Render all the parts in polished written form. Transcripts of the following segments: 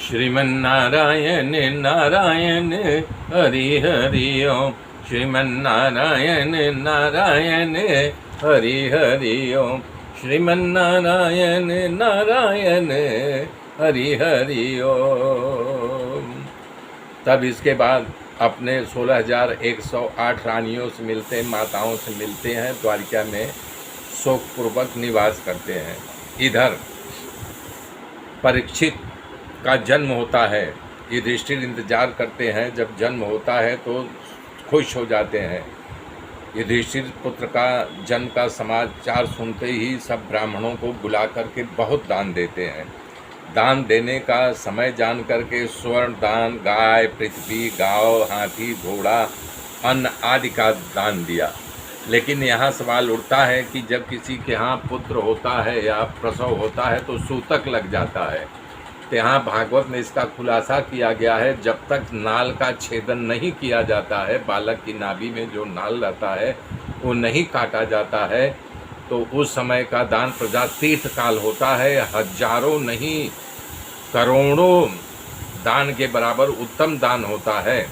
श्रीमन्नारायण नारायण हरि हरि ओम। श्रीमन्नारायण नारायण हरि हरि ओम। श्रीमन्नारायण नारायण हरि हरि ओम। तब इसके बाद अपने 16,108 रानियों से मिलते हैं, माताओं से मिलते हैं, द्वारिका में शोकपूर्वक निवास करते हैं। इधर परीक्षित का जन्म होता है। युधिष्ठिर इंतजार करते हैं, जब जन्म होता है तो खुश हो जाते हैं। युधिष्ठिर पुत्र का जन्म का समाचार सुनते ही सब ब्राह्मणों को बुला करके बहुत दान देते हैं। दान देने का समय जान करके स्वर्ण दान, गाय, पृथ्वी, गांव, हाथी, घोड़ा, अन्न आदि का दान दिया। लेकिन यहाँ सवाल उठता है कि जब किसी के यहाँ पुत्र होता है या प्रसव होता है तो सूतक लग जाता है। तो यहाँ भागवत में इसका खुलासा किया गया है, जब तक नाल का छेदन नहीं किया जाता है, बालक की नाभि में जो नाल रहता है वो नहीं काटा जाता है, तो उस समय का दान प्रजा तीर्थ काल होता है। हजारों नहीं करोड़ों दान के बराबर उत्तम दान होता है।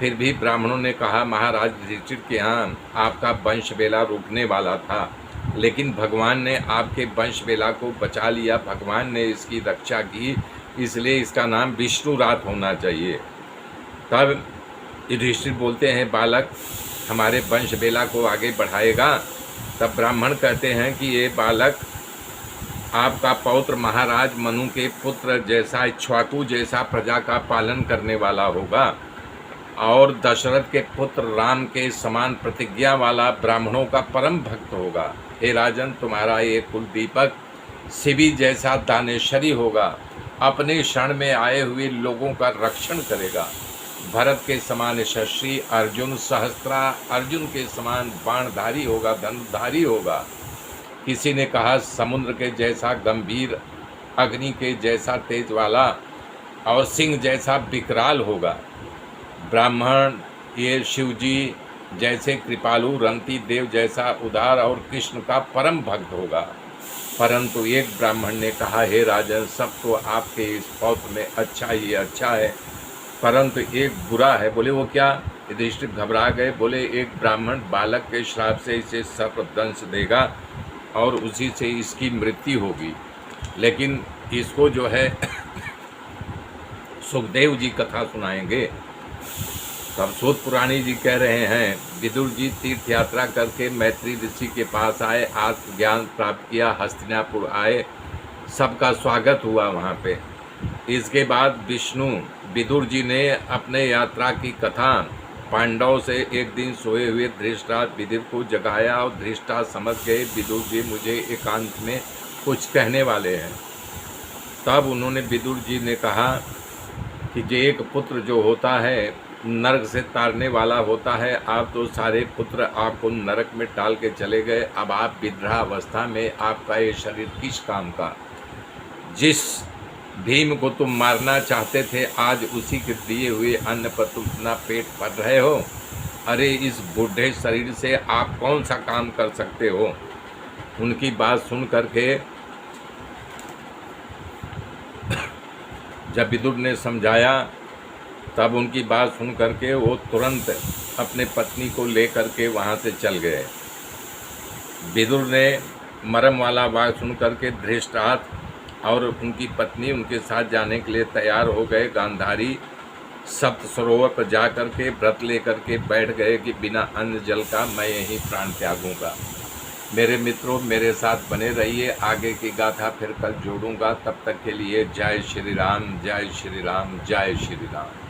फिर भी ब्राह्मणों ने कहा, महाराज युधिष्ठिर के यहाँ आपका वंश वेला रुकने वाला था, लेकिन भगवान ने आपके वंश वेला को बचा लिया, भगवान ने इसकी रक्षा की, इसलिए इसका नाम विष्णु रात होना चाहिए। तब युधिष्ठिर बोलते हैं, बालक हमारे वंश वेला को आगे बढ़ाएगा। तब ब्राह्मण कहते हैं कि ये बालक आपका पौत्र महाराज मनु के पुत्र जैसा, इक्ष्वाकु जैसा प्रजा का पालन करने वाला होगा और दशरथ के पुत्र राम के समान प्रतिज्ञा वाला ब्राह्मणों का परम भक्त होगा। हे राजन, तुम्हारा ये कुल दीपक शिवी जैसा दानेश्वरी होगा, अपने शरण में आए हुए लोगों का रक्षण करेगा। भरत के समान यशस्वी, अर्जुन सहस्त्रा अर्जुन के समान बाणधारी होगा, धनुधारी होगा। किसी ने कहा समुद्र के जैसा गंभीर, अग्नि के जैसा तेज वाला और सिंह जैसा विकराल होगा। ब्राह्मण ये शिवजी जैसे कृपालु, रंती देव जैसा उदार और कृष्ण का परम भक्त होगा। परंतु एक ब्राह्मण ने कहा, हे राजन, सब तो आपके इस पौत्र में अच्छा ही अच्छा है, परंतु एक बुरा है। बोले वो क्या? युधिष्ठिर घबरा गए, बोले एक ब्राह्मण बालक के श्राप से इसे सर्पदंश देगा और उसी से इसकी मृत्यु होगी। लेकिन इसको जो है सुखदेव जी कथा सुनाएंगे। तब सूत पुराणी जी कह रहे हैं, विदुर जी तीर्थ यात्रा करके मैत्री ऋषि के पास आए, आत्मज्ञान प्राप्त किया, हस्तिनापुर आए, सबका स्वागत हुआ वहाँ पे। इसके बाद विष्णु विदुर जी ने अपने यात्रा की कथा पांडव से एक दिन सोए हुए धृतराष्ट्र विदुर को जगाया और धृतराष्ट्र समझ गए विदुर जी मुझे एकांत में कुछ कहने वाले हैं। तब उन्होंने विदुर जी ने कहा कि जो एक पुत्र जो होता है नरक से तारने वाला होता है, आप तो सारे पुत्र आपको नरक में डाल के चले गए, अब आप विद्रावस्था में आपका ये शरीर किस काम का? जिस भीम को तुम मारना चाहते थे, आज उसी के दिए हुए अन्न पर तुम अपना पेट भर रहे हो। अरे इस बूढ़े शरीर से आप कौन सा काम कर सकते हो? उनकी बात सुन करके जब विदुर ने समझाया, तब उनकी बात सुन करके वो तुरंत अपने पत्नी को लेकर के वहाँ से चल गए। विदुर ने मरम वाला बात सुन करके धृतराष्ट्र और उनकी पत्नी उनके साथ जाने के लिए तैयार हो गए। गांधारी सप्त सरोवर पर जा कर के व्रत लेकर के बैठ गए कि बिना अन्न जल का मैं यहीं प्राण त्यागूंगा। मेरे मित्रों, मेरे साथ बने रहिए, आगे की गाथा फिर कल जोड़ूंगा। तब तक के लिए जय श्री राम, जय श्री राम, जय श्री राम।